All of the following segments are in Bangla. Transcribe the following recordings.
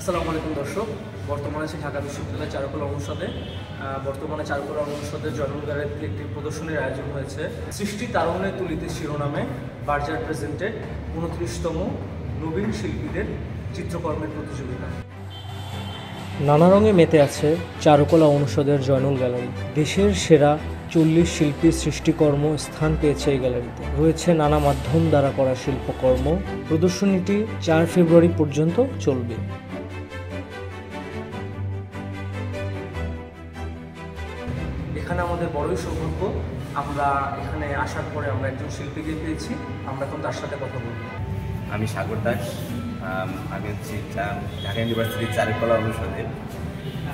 আসসালামু আলাইকুম দর্শক, বর্তমানে আছি ঢাকা বিশ্ববিদ্যালয়ের চারুকলা অনুষদে। বর্তমানে চারুকলা অনুষদের জয়নুল গ্যালারিতে একটি প্রদর্শনীর আয়োজন হয়েছে। সৃষ্টি তারুণ্যে তুলিতে শিরোনামে বার্জার প্রেজেন্টেড 29তম নবীন শিল্পীদের চিত্রকর্মের প্রতিযোগিতা। নানা রঙে মেতে আছে চারুকলা অনুষদের জয়নুল গ্যালারি। দেশের সেরা 40 শিল্পীর সৃষ্টিকর্ম স্থান পেয়েছে এই গ্যালারিতে। রয়েছে নানা মাধ্যম দ্বারা করা শিল্পকর্ম। প্রদর্শনীটি 4 ফেব্রুয়ারি পর্যন্ত চলবে। এখানে আমাদের বড়ই সৌভাগ্য, আমরা এখানে আসার পরে আমরা একজন শিল্পীকে পেয়েছি। আমরা এখন তার সাথে কথা বলব। আমি সাগর দাস, আমি হচ্ছি ঢাকা ইউনিভার্সিটির চারুকলা অনুষদের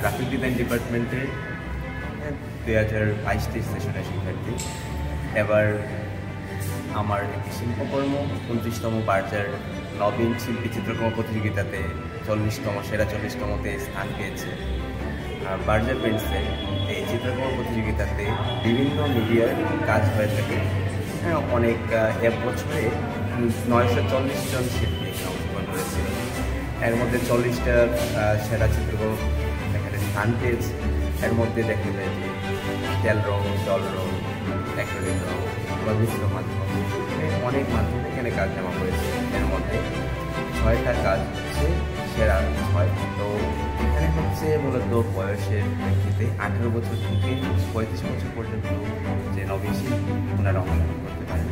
গ্রাফিক ডিজাইন ডিপার্টমেন্টের 2022-23 সেশনের শিক্ষার্থী। এবার আমার একটি শিল্পকর্ম 29তম বার্জার নবীন শিল্পী চিত্রকর্ম প্রতিযোগিতাতে 40তম সেরা 40তমতে স্থান পেয়েছে। বার্জার পেন্টসে এই চিত্রকর্ম প্রতিযোগিতাতে বিভিন্ন মিডিয়ার কাজ হয়ে থাকে। অনেক এক বছরে 940 জন শিল্পী অংশগ্রহণ করেছিল। এর মধ্যে 40টা সেরা চিত্রকর্ম এখানে স্থান পেয়েছে। এর মধ্যে দেখা যায় যে তেল রং, জল রং, অ্যাক্রিলিক রং বা মিশ্র মাধ্যম, অনেক মাধ্যমে এখানে কাজ জমা করেছে। এর মধ্যে 6টা কাজ হচ্ছে সেরা 6। তো এখানে হচ্ছে মূলত বয়সের ভিত্তিতে 18 বছর থেকে 35 বছর পর্যন্ত যে নবীন শিল্পী ওনারা অংশগ্রহণ করতে পারেন।